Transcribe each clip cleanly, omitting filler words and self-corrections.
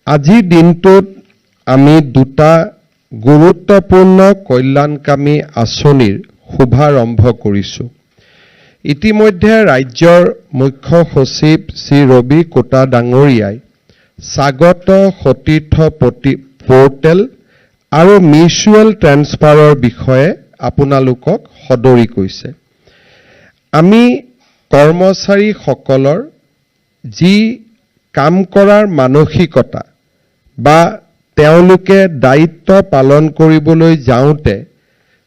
আজিৰ দিনটোত আমি দুটা গুৰুত্বপূৰ্ণ কল্যাণকামী আঁচনিৰ শুভাৰম্ভ কৰিছোঁ। ইতিমধ্যে ৰাজ্যৰ মুখ্য সচিব শ্ৰী ৰবি কোটা ডাঙৰীয়াই স্বাগত সতীৰ্থ পোৰ্টেল আৰু মিউচুৱেল ট্ৰেন্সফাৰৰ বিষয়ে আপোনালোকক সদৰি কৈছে। আমি কৰ্মচাৰীসকলৰ যি কাম কৰাৰ মানসিকতা বা তেওঁলোকে দায়িত্ব পালন কৰিবলৈ যাওঁতে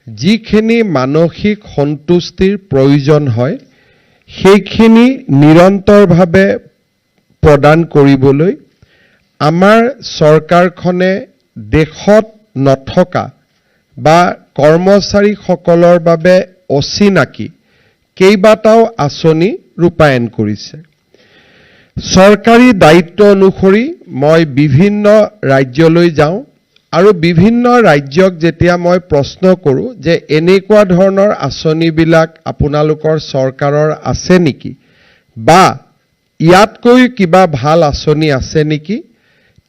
যিখিনি মানসিক সন্তুষ্টিৰ প্ৰয়োজন হয় সেইখিনি নিৰন্তৰভাৱে প্ৰদান কৰিবলৈ আমাৰ চৰকাৰখনে দেশত নথকা বা কৰ্মচাৰীসকলৰ বাবে অচিনাকি কেইবাটাও আঁচনি ৰূপায়ণ কৰিছে। চৰকাৰী দায়িত্ব অনুসৰি মই বিভিন্ন ৰাজ্যলৈ যাওঁ আৰু বিভিন্ন ৰাজ্যক যেতিয়া মই প্ৰশ্ন কৰোঁ যে এনেকুৱা ধৰণৰ আঁচনিবিলাক আপোনালোকৰ চৰকাৰৰ আছে নেকি বা ইয়াতকৈ কিবা ভাল আঁচনি আছে নেকি,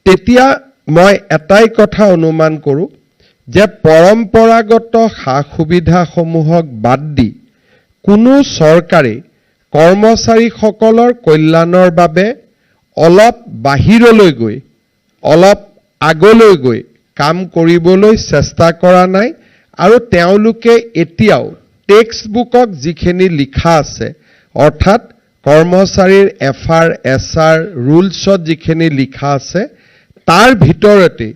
তেতিয়া মই এটাই কথা অনুমান কৰোঁ যে পৰম্পৰাগত সা সুবিধাসমূহক বাদ দি কোনো চৰকাৰে কৰ্মচাৰীসকলৰ কল্যাণৰ বাবে অলপ বাহিৰলৈ গৈ অলপ আগলৈ গৈ কাম কৰিবলৈ চেষ্টা কৰা নাই আৰু তেওঁলোকে এতিয়াও টেক্সট বুকক যিখিনি লিখা আছে অৰ্থাৎ কৰ্মচাৰীৰ FR SR ৰুলছত যিখিনি লিখা আছে তাৰ ভিতৰতে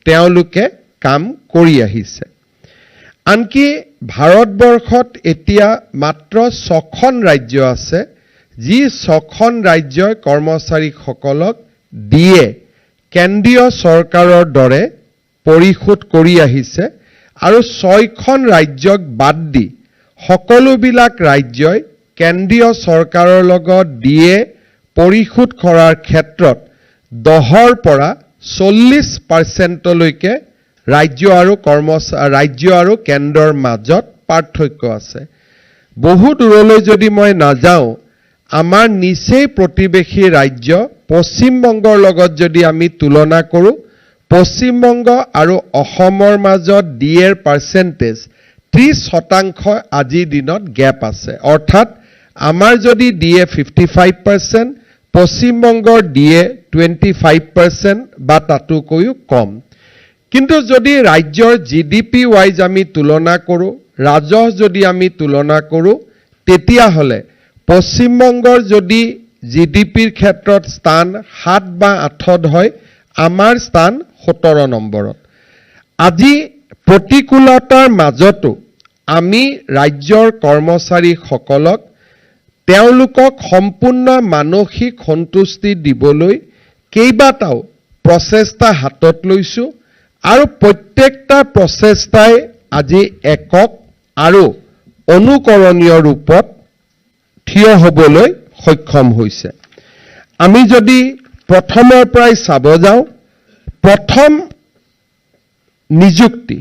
তেওঁলোকে কাম কৰি আহিছে। আনকি ভাৰতবৰ্ষত এতিয়া মাত্ৰ 6খন ৰাজ্য আছে যি 6খন ৰাজ্যই কৰ্মচাৰীসকলক দিয়ে কেন্দ্ৰীয় চৰকাৰৰ দৰে পৰিশোধ কৰি আহিছে আৰু 6খন ৰাজ্যক বাদ দি সকলোবিলাক ৰাজ্যই কেন্দ্ৰীয় চৰকাৰৰ লগত দিয়ে পৰিশোধ কৰাৰ ক্ষেত্ৰত 10ৰ পৰা 40%লৈকে ৰাজ্য আৰু কেন্দ্ৰৰ মাজত পাৰ্থক্য আছে। বহু দূৰলৈ যদি মই নাযাওঁ, আমাৰ নিচেই প্ৰতিবেশী ৰাজ্য পশ্চিমবংগৰ লগত যদি আমি তুলনা কৰোঁ, পশ্চিমবংগ আৰু অসমৰ মাজত ডিএৰ পাৰ্চেণ্টেজ 30% আজিৰ দিনত গেপ আছে। অৰ্থাৎ আমাৰ যদি ডিএ 55%, পশ্চিমবংগৰ ডিএ 25% বা তাতোকৈও কম। কিন্তু যদি ৰাজ্যৰ GDP ৱাইজ আমি তুলনা কৰোঁ, ৰাজহ যদি আমি তুলনা কৰোঁ, তেতিয়াহ'লে পশ্চিমবংগৰ যদি GDPৰ ক্ষেত্ৰত স্থান 7 বা 8ত হয়, আমাৰ স্থান 17 নম্বৰত। আজি প্ৰতিকূলতাৰ মাজতো আমি ৰাজ্যৰ কৰ্মচাৰীসকলক তেওঁলোকক সম্পূৰ্ণ মানসিক সন্তুষ্টি দিবলৈ কেইবাটাও প্ৰচেষ্টা হাতত লৈছোঁ আৰু প্ৰত্যেকটা প্ৰচেষ্টাই আজি একক আৰু অনুকৰণীয় ৰূপত থিয় হ'বলৈ সক্ষম হৈছে। আমি যদি প্ৰথমৰ পৰাই চাব যাওঁ, প্ৰথম নিযুক্তি,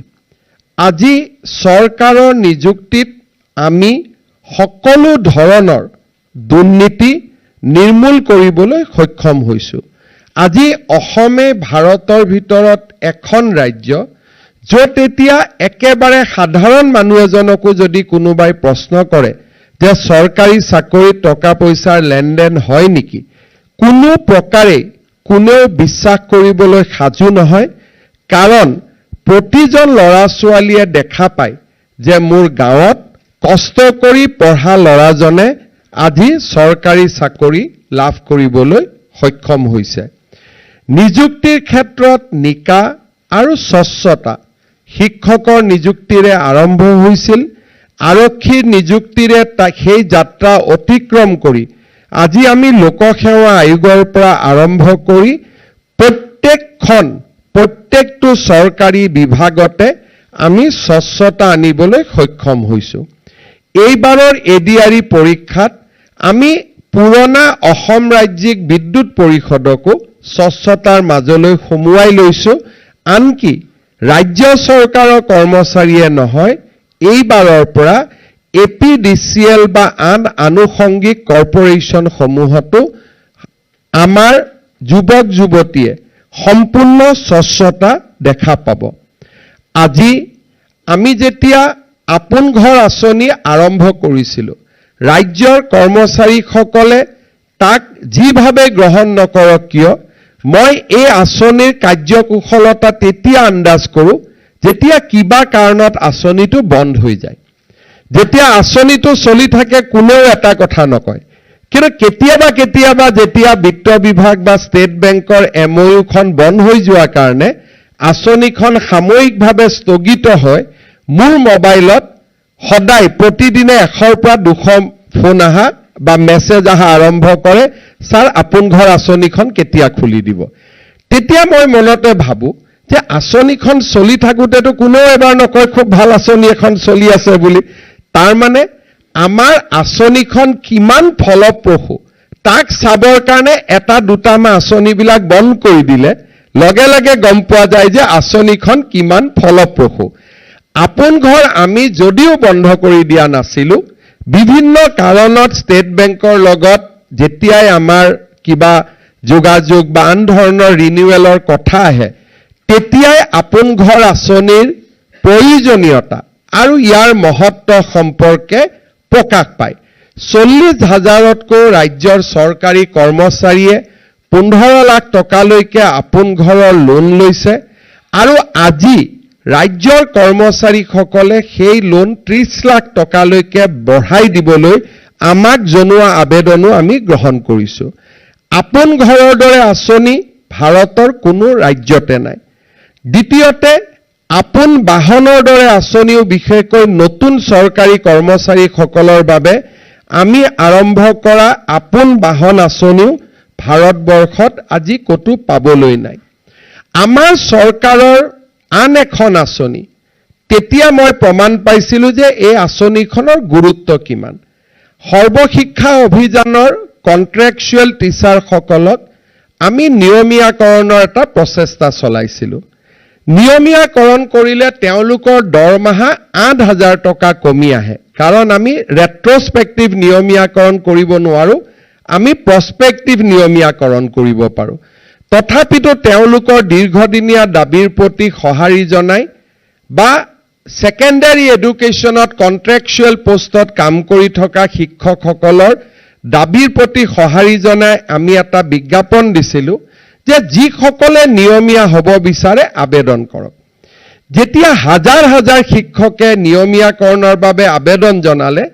আজি চৰকাৰৰ নিযুক্তিত আমি সকলো ধৰণৰ দুৰ্নীতি নিৰ্মূল কৰিবলৈ সক্ষম হৈছোঁ। আজি অসমে ভাৰতৰ ভিতৰত এখন ৰাজ্য য'ত এতিয়া একেবাৰে সাধাৰণ মানুহ এজনকো যদি কোনোবাই প্ৰশ্ন কৰে যে চৰকাৰী চাকৰিত টকা পইচাৰ লেনদেন হয় নেকি, কোনো প্ৰকাৰে কোনেও বিশ্বাস কৰিবলৈ সাজু নহয়। কাৰণ প্ৰতিজন ল'ৰা ছোৱালীয়ে দেখা পায় যে মোৰ গাঁৱত কষ্ট কৰি পঢ়া ল'ৰাজনে আজি চৰকাৰী চাকৰি লাভ কৰিবলৈ সক্ষম হৈছে। নিযুক্তিৰ ক্ষেত্ৰত নিকা আৰু স্বচ্ছতা, শিক্ষকৰ নিযুক্তিৰে আৰম্ভ হৈছিল, আৰক্ষীৰ নিযুক্তিৰে সেই যাত্ৰা অতিক্ৰম কৰি আজি আমি লোকসেৱা আয়োগৰ পৰা আৰম্ভ কৰি প্ৰত্যেকটো চৰকাৰী বিভাগতে আমি স্বচ্ছতা আনিবলৈ সক্ষম হৈছোঁ। এইবাৰৰ ADRE পৰীক্ষাত আমি পুৰণা অসম ৰাজ্যিক বিদ্যুৎ পৰিষদকো স্বচ্ছতাৰ মাজলৈ সোমোৱাই লৈছোঁ। আনকি ৰাজ্য চৰকাৰৰ কৰ্মচাৰীয়ে নহয়, এইবাৰৰ পৰা APDCL বা আন আনুষংগিক কৰ্পোৰেশ্যনসমূহতো আমাৰ যুৱক যুৱতীয়ে সম্পূৰ্ণ স্বচ্ছতা দেখা পাব। আজি আমি যেতিয়া আপোন ঘৰ আঁচনি আৰম্ভ কৰিছিলোঁ, ৰাজ্যৰ কৰ্মচাৰীসকলে তাক যিভাৱে গ্ৰহণ নকৰক কিয়, মই এই আঁচনিৰ কাৰ্যকুশলতা তেতিয়া আন্দাজ কৰোঁ যেতিয়া কিবা কাৰণত আঁচনিটো বন্ধ হৈ যায়। যেতিয়া আঁচনিটো চলি থাকে কোনেও এটা কথা নকয়, কিন্তু কেতিয়াবা যেতিয়া বিত্ত বিভাগ বা ষ্টেট বেংকৰ MOUখন বন্ধ হৈ যোৱাৰ কাৰণে আঁচনিখন সাময়িকভাৱে স্থগিত হয়, মোৰ মোবাইলত সদায় প্ৰতিদিনে 100ৰ পৰা 200 ফোন আহা বা মেছেজ আহা আৰম্ভ কৰে, ছাৰ আপোন ঘৰ আঁচনিখন কেতিয়া খুলি দিব। তেতিয়া মই মনতে ভাবোঁ যে আঁচনিখন চলি থাকোঁতেতো কোনেও এবাৰ নকয় খুব ভাল আঁচনি এখন চলি আছে বুলি। তাৰ মানে আমাৰ আঁচনিখন কিমান ফলপ্ৰসূ তাক চাবৰ কাৰণে এটা দুটামান আঁচনিবিলাক বন্ধ কৰি দিলে লগে লগে গম পোৱা যায় যে আঁচনিখন কিমান ফলপ্ৰসূ। আপোন ঘৰ আমি যদিও বন্ধ কৰি দিয়া নাছিলোঁ, বিভিন্ন কাৰণত ষ্টেট বেংকৰ লগত যেতিয়াই আমাৰ কিবা যোগাযোগ বা আন ধৰণৰ ৰিনিউৱেলৰ কথা আহে, তেতিয়াই আপোন ঘৰ আঁচনিৰ প্ৰয়োজনীয়তা আৰু ইয়াৰ মহত্ব সম্পৰ্কে প্ৰকাশ পায়। 40,000তকৈ ৰাজ্যৰ চৰকাৰী কৰ্মচাৰীয়ে 15 লাখ টকালৈকে আপোন ঘৰৰ লোন লৈছে আৰু আজি ৰাজ্যৰ কৰ্মচাৰীসকলে সেই লোন 30 লাখ টকালৈকে বঢ়াই দিবলৈ আমাক জনোৱা আবেদনো আমি গ্ৰহণ কৰিছোঁ। আপোন ঘৰৰ দৰে আঁচনি ভাৰতৰ কোনো ৰাজ্যতে নাই। দ্বিতীয়তে, আপোন বাহনৰ দৰে আঁচনিও বিশেষকৈ নতুন চৰকাৰী কৰ্মচাৰীসকলৰ বাবে আমি আৰম্ভ কৰা আপোন বাহন আঁচনিও ভাৰতবৰ্ষত আজি ক'তো পাবলৈ নাই। আমাৰ চৰকাৰৰ আন এখন আঁচনি, তেতিয়া মই প্ৰমাণ পাইছিলোঁ যে এই আঁচনিখনৰ গুৰুত্ব কিমান। সৰ্বশিক্ষা অভিযানৰ কণ্ট্ৰেকচুৱেল টিচাৰসকলক আমি নিয়মীয়াকৰণৰ এটা প্ৰচেষ্টা চলাইছিলোঁ। নিয়মীয়াকৰণ কৰিলে তেওঁলোকৰ দৰমহা 8,000 টকা কমি আহে, কাৰণ আমি ৰেট্ৰস্পেক্টিভ নিয়মীয়াকৰণ কৰিব নোৱাৰোঁ, আমি প্ৰস্পেক্টিভ নিয়মীয়াকৰণ কৰিব পাৰোঁ। তথাপিতো তেওঁলোকৰ দীৰ্ঘদিনীয়া দাবীৰ প্ৰতি সঁহাৰি জনাই বা ছেকেণ্ডাৰী এডুকেশ্যনত কণ্ট্ৰেকচুৱেল পোষ্টত কাম কৰি থকা শিক্ষকসকলৰ দাবীৰ প্ৰতি সঁহাৰি জনাই আমি এটা বিজ্ঞাপন দিছিলোঁ যে যিসকলে নিয়মীয়া হ'ব বিচাৰে আবেদন কৰক। যেতিয়া হাজাৰ হাজাৰ শিক্ষকে নিয়মীয়াকৰণৰ বাবে আবেদন জনালে,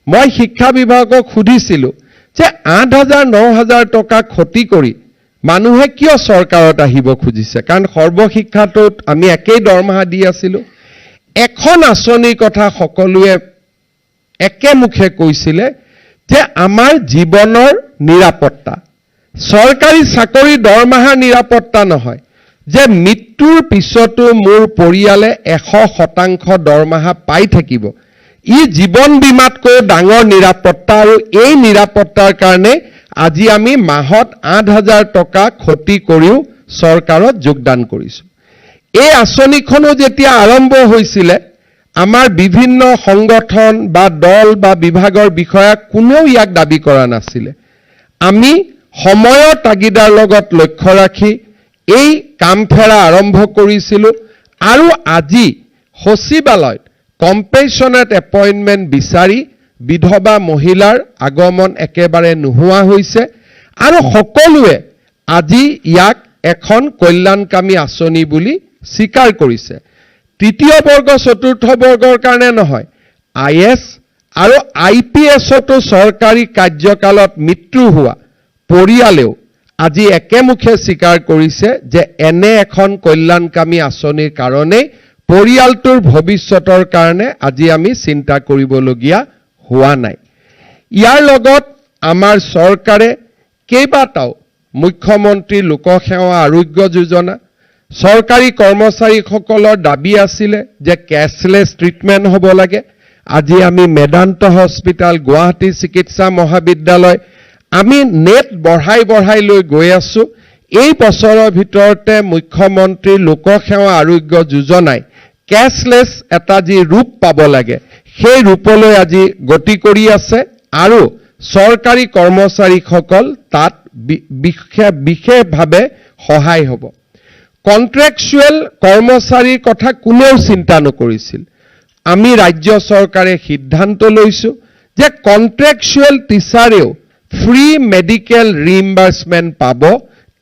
মই শিক্ষা বিভাগক সুধিছিলোঁ যে 8,000 9,000 টকা ক্ষতি কৰি মানুহে কিয় চৰকাৰত আহিব খুজিছে, কাৰণ সৰ্বশিক্ষাটোত আমি একেই দৰমহা দি আছিলোঁ। এখন আঁচনিৰ কথা সকলোৱে একেমুখে কৈছিলে যে আমাৰ জীৱনৰ নিৰাপত্তা, চৰকাৰী চাকৰি দৰমহা নিৰাপত্তা নহয়, যে মৃত্যুৰ পিছতো মোৰ পৰিয়ালে 100% দৰমহা পাই থাকিব, ই জীৱন বীমাতকৈ ডাঙৰ নিৰাপত্তা। আৰু এই নিৰাপত্তাৰ কাৰণে আজি আমি মাহত 8,000 টকা ক্ষতি কৰিও চৰকাৰত যোগদান কৰিছোঁ। এই আঁচনিখনো যেতিয়া আৰম্ভ হৈছিলে, আমাৰ বিভিন্ন সংগঠন বা দল বা বিভাগৰ বিষয়া কোনেও ইয়াক দাবী কৰা নাছিলে। আমি সময়ৰ তাগিদাৰ লগত লক্ষ্য ৰাখি এই কামফেৰা আৰম্ভ কৰিছিলোঁ আৰু আজি সচিবালয়ত কম্পেশ্যনেট এপইণ্টমেণ্ট বিচাৰি বিধৱা মহিলাৰ আগমন একেবাৰে নোহোৱা হৈছে আৰু সকলোৱে আজি ইয়াক এখন কল্যাণকামী আঁচনি বুলি স্বীকাৰ কৰিছে। তৃতীয় বৰ্গ চতুৰ্থ বৰ্গৰ কাৰণে নহয়, IS আৰু IPSতো চৰকাৰী কাৰ্যকালত মৃত্যু হোৱা পৰিয়ালেও আজি একেমুখে স্বীকাৰ কৰিছে যে এনে এখন কল্যাণকামী আঁচনিৰ কাৰণেই পৰিয়ালটোৰ ভৱিষ্যতৰ কাৰণে আজি আমি চিন্তা কৰিবলগীয়া হোৱা নাই। ইয়াৰ লগত আমাৰ চৰকাৰে কেইবাটাও মুখ্যমন্ত্ৰী লোকসেৱা আৰোগ্য যোজনা, চৰকাৰী কৰ্মচাৰীসকলৰ দাবী আছিলে যে কেছলেছ ট্ৰিটমেণ্ট হ'ব লাগে। আজি আমি মেদান্ত হস্পিটেল, গুৱাহাটী চিকিৎসা মহাবিদ্যালয় আমি নেট বঢ়াই লৈ গৈ আছোঁ। এই বছৰৰ ভিতৰতে মুখ্যমন্ত্ৰী লোকসেৱা আৰোগ্য যোজনাই কেছলেছ এটা যি ৰূপ পাব লাগে, সেই ৰূপলৈ আজি গতি কৰি আছে আৰু চৰকাৰী কৰ্মচাৰীসকল তাত বিশেষভাৱে সহায় হ'ব। কন্ট্ৰেকচুৱেল কৰ্মচাৰীৰ কথা কোনেও চিন্তা নকৰিছিল আমি ৰাজ্য চৰকাৰে সিদ্ধান্ত লৈছো যে কন্ট্ৰেকচুৱেল টিচাৰেও ফ্ৰী মেডিকেল ৰিইম্বাৰ্সমেন্ট পাব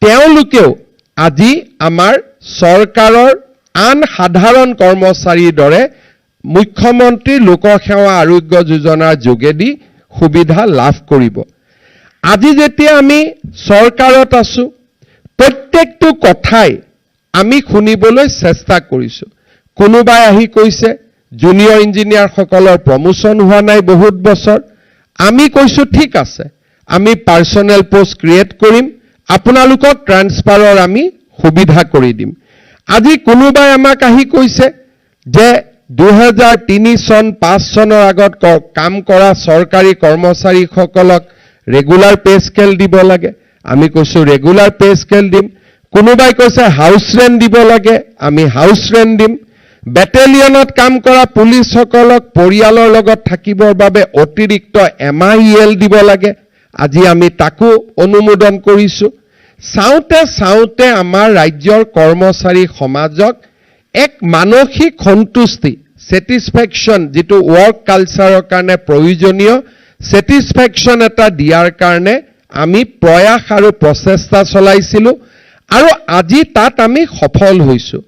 তেওঁলোকেও আজি আমাৰ চৰকাৰৰ আন সাধাৰণ কৰ্মচাৰীৰ দৰে মুখ্যমন্ত্ৰী লোকসেৱা আৰোগ্য যোজনাৰ যোগেদি সুবিধা লাভ কৰিব আজি যেতিয়া আমি চৰকাৰত আছো প্ৰত্যেকটো কথাই আমি শুনিবলৈ চেষ্টা কৰিছো কোনোবাই আহি কৈছে জুনিয়ৰ ইঞ্জিনিয়াৰ সকলৰ প্ৰমোশন হোৱা নাই বহুত বছৰ আমি কৈছো ঠিক আছে আমি পাৰ্সোনেল পোষ্ট ক্ৰিয়েট কৰিম আপোনালোকক ট্ৰান্সফাৰৰ আমি সুবিধা কৰি দিম আজি কোনোবাই আমাক আহি কৈছে যে 2003 চন 5 চনৰ আগত কাম কৰা চৰকাৰী কৰ্মচাৰীসকলক ৰেগুলাৰ পে স্কেল দিব লাগে আমি কৈছো ৰেগুলাৰ পে স্কেল দিম কোনোবাই কৈছে হাউস ৰেন্ট দিব লাগে আমি হাউস ৰেন্ট দিম বেটেলিয়নত কাম কৰা পুলিচসকলক পৰিয়ালৰ লগত থাকিবৰ বাবে অতিৰিক্ত MIL দিব লাগে আজি আমি তাকো অনুমোদন কৰিছো চাওতে আমাৰ ৰাজ্যৰ কৰ্মচাৰী সমাজক এক মানসিক সন্তুষ্টি স্যাটিসফ্যাকশন যেটো ওয়াৰ্ক কালচাৰৰ কাৰণে প্ৰয়োজনীয় স্যাটিসফ্যাকশন এটা দিয়াৰ কাৰণে আমি প্ৰয়াস আৰু প্ৰচেষ্টা চলাইছিলো আৰু আজি তাত আমি সফল হৈছো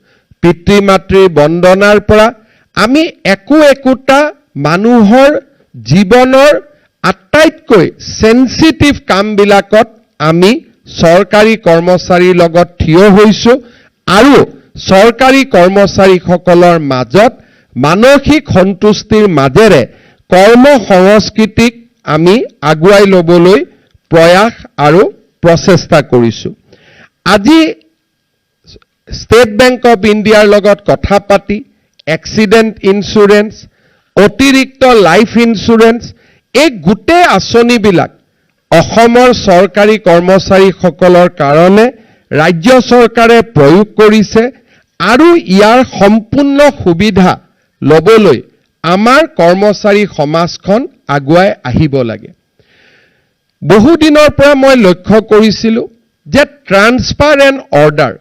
পিতৃ মাতৃৰ বন্দনাৰ পৰা আমি একোটা মানুহৰ জীৱনৰ আটাইতকৈ সেনসিটিভ কামবিলাকত আমি চৰকাৰী কৰ্মচাৰীৰ লগত থিয় হৈছো আৰু চৰকাৰী কৰ্মচাৰীসকলৰ মাজত মানসিক সন্তুষ্টিৰ মাজেৰে কৰ্ম সংস্কৃতিক আমি আগুৱাই লবলৈ প্ৰয়াস আৰু প্ৰচেষ্টা কৰিছো আজি ষ্টেট বেংক অফ ইণ্ডিয়াৰ লগত কথা পাতি এক্সিডেন্ট ইন্সুৰেন্স অতিৰিক্ত লাইফ ইন্সুৰেন্স এই গোটেই আঁচনিবিলাক অসমৰ চৰকাৰী কৰ্মচাৰীসকলৰ কাৰণে ৰাজ্য চৰকাৰে প্ৰয়োগ কৰিছে আৰু ইয়াৰ সম্পূৰ্ণ সুবিধা লবলৈ আমাৰ কৰ্মচাৰী সমাজখন আগুৱাই আহিব লাগে বহু দিনৰ পৰা মই লক্ষ্য কৰিছিলো যে transfer and order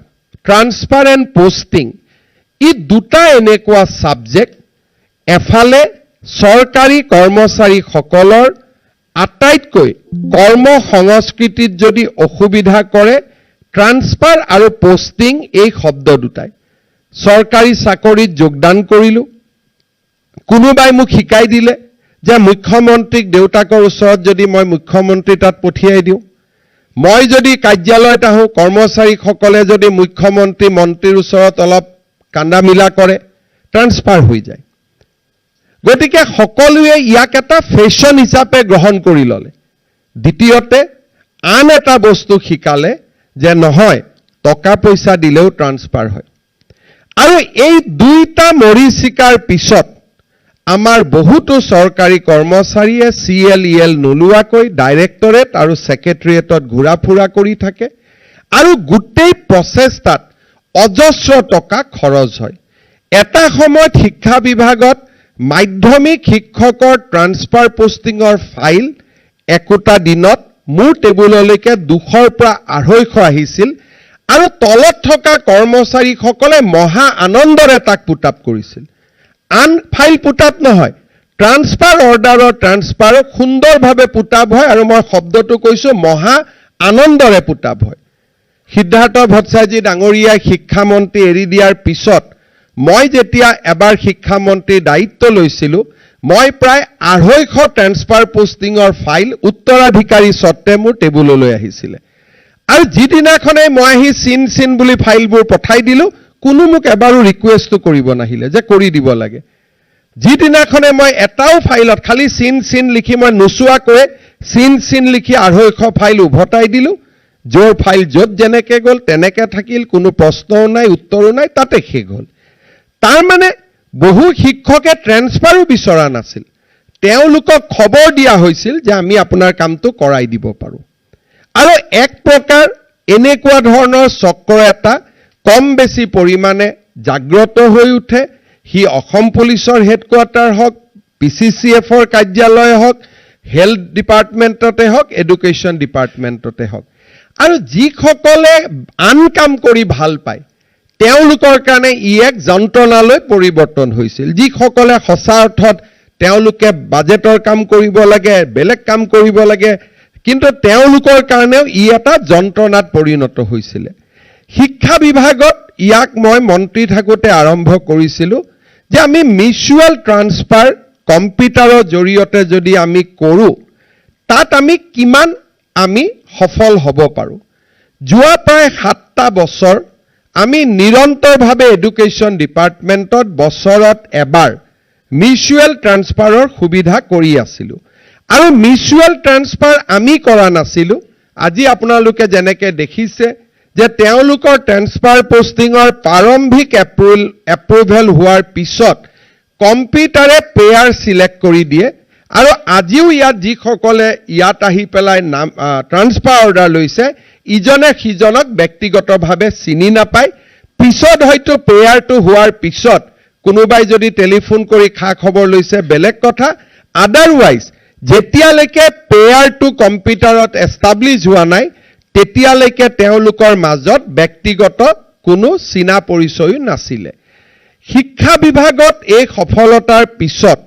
transfer and posting ই দুটা এনেকুৱা সাবজেক্ট এফালে চৰকাৰী কৰ্মচাৰীসকলৰ আটাইতকৈ কৰ্ম সংস্কৃতিত যদি অসুবিধা কৰে ট্ৰান্সফাৰ আৰু পোষ্টিং এই শব্দ দুটাই চৰকাৰী চাকৰিত যোগদান কৰিলো কোনোবাই মোক শিকাই দিলে যে মুখ্যমন্ত্ৰীক দেউতাকৰ ওচৰত যদি মই মুখ্যমন্ত্ৰী তাত পঠিয়াই দিওঁ মই যদি কাৰ্যালয়ত আহো কৰ্মচাৰীসকলে যদি মুখ্যমন্ত্ৰী মন্ত্ৰীৰ ওচৰত অলপ কান্দামিলা কৰে ট্ৰান্সফাৰ হৈ যায় গতিকে সকলোৱে ইয়াক এটা ফেশন হিচাপে গ্ৰহণ কৰি ললে দ্বিতীয়তে আন এটা বস্তু শিকালে যে নহয় টকা পইচা দিলেও ট্ৰান্সফাৰ হয় আৰু এই দুইটা মৰিচিকাৰ পিছত আমাৰ বহুতো চৰকাৰী কৰ্মচাৰীয়ে CLEL নোলোৱাকৈ ডাইৰেক্টৰেট আৰু সেক্ৰেটাৰিয়েটত ঘূৰা ফুৰা কৰি থাকে আৰু গোটেই প্ৰচেষ্টাত অজস্ৰ টকা খৰচ হয় এটা সময়ত শিক্ষা বিভাগত মাধ্যমিক শিক্ষকৰ ট্ৰান্সফাৰ পোষ্টিংৰ ফাইল একোটা দিনত মোৰ টেবুললৈকে 200 পৰা 250 আহিছিল আৰু তলত থকা কৰ্মচাৰীসকলে মহা আনন্দৰে তাক পুটাপ কৰিছিল আন ফাইল পুটাপ নহয় ট্ৰান্সফাৰ অৰ্ডাৰৰ ট্ৰান্সফাৰ সুন্দৰভাৱে পুটাপ হয় আৰু মই শব্দটো কৈছো মহা আনন্দৰে পুটাপ হয় সিদ্ধাৰ্থ ভট্টাচাৰ্য ডাঙৰীয়া শিক্ষামন্ত্ৰী এৰি দিয়াৰ পিছত মই যেতিয়া এবাৰ শিক্ষামন্ত্ৰীৰ দায়িত্ব লৈছিলো মই প্ৰায় 250 ট্ৰান্সফাৰ পোষ্টিংৰ ফাইল উত্তৰাধিকাৰী সত্ত্বে মোৰ টেবুললৈ আহিছিল আৰু যিদিনাখনে মই আহি চিন বুলি ফাইলবোৰ পঠাই দিলো কোনো মোক এবাৰো ৰিকুৱেষ্ট কৰিব নাহিলে যে কৰি দিব লাগে যিদিনাখনে মই এটাও ফাইলত খালি চিন লিখি মই নোচোৱাকৈ চিন লিখি 250 ফাইল উভতাই দিলো যোৰ ফাইল যত যেনেকে গল তেনেকে থাকিল কোনো প্ৰশ্নও নাই উত্তৰো নাই তাতে শেষ হল তাৰ মানে বহু শিক্ষকে ট্ৰান্সফাৰো বিচৰা নাছিল তেওঁলোকক খবৰ দিয়া হৈছিল যে আমি আপোনাৰ কামটো কৰাই দিব পাৰো আৰু এক প্ৰকাৰ এনেকুৱা ধৰণৰ চক্ৰ এটা কম বেছি পৰিমাণে জাগ্ৰত হৈ উঠে হি অসম পুলিচৰ হেডকোৱাৰ্টাৰ হক PCCFৰ কাৰ্যালয় হক হেলথ ডিপাৰ্টমেণ্টতে হক এডুকেশ্যন ডিপাৰ্টমেণ্টতে হক আৰু যিসকলে আন কাম কৰি ভাল পায় তেওঁলোকৰ কাৰণে ই এক যন্ত্ৰণালৈ পৰিৱৰ্তন হৈছিল। যিসকলে সঁচা অৰ্থত তেওঁলোকে বাজেটৰ কাম কৰিব লাগে, বেলেগ কাম কৰিব লাগে, কিন্তু তেওঁলোকৰ কাৰণেও ই এটা যন্ত্ৰণাত পৰিণত হৈছিলে। শিক্ষা বিভাগত ইয়াক মই মন্ত্ৰী থাকোঁতে আৰম্ভ কৰিছিলোঁ যে আমি মিউচুৱেল ট্ৰান্সফাৰ কম্পিউটাৰৰ জৰিয়তে যদি আমি কৰোঁ, তাত আমি কিমান আমি সফল হ'ব পাৰোঁ। যোৱা প্ৰায় 7টা বছৰ আমি নিৰন্তৰভাৱে এডুকেশ্যন ডিপাৰ্টমেণ্টত বছৰত এবাৰ মিউচুৱেল ট্ৰান্সফাৰৰ সুবিধা কৰি আছিলোঁ। আৰু মিউচুৱেল ট্ৰান্সফাৰ আমি কৰা নাছিলোঁ। আজি আপোনালোকে যেনেকে দেখিছে যে তেওঁলোকৰ ট্ৰান্সফাৰ পোষ্টিঙৰ প্ৰাৰম্ভিক এপ্ৰুভেল হোৱাৰ পিছত কম্পিউটাৰে পেয়াৰ চিলেক্ট কৰি দিয়ে। আৰু আজিও ইয়াত যিসকলে ইয়াত আহি পেলাই নাম ট্ৰান্সফাৰ অৰ্ডাৰ লৈছে, ইজনে সিজনক ব্যক্তিগতভাৱে চিনি নাপায়। পিছত হয়তো পেয়াৰটো হোৱাৰ পিছত কোনোবাই যদি টেলিফোন কৰি খা খবৰ লৈছে বেলেগ কথা। আদাৰৱাইজ যেতিয়ালৈকে পেয়াৰটো কম্পিউটাৰত এষ্টাব্লিছ হোৱা নাই, তেতিয়ালৈকে তেওঁলোকৰ মাজত ব্যক্তিগত কোনো চিনা পৰিচয়ো নাছিলে। শিক্ষা বিভাগত এই সফলতাৰ পিছত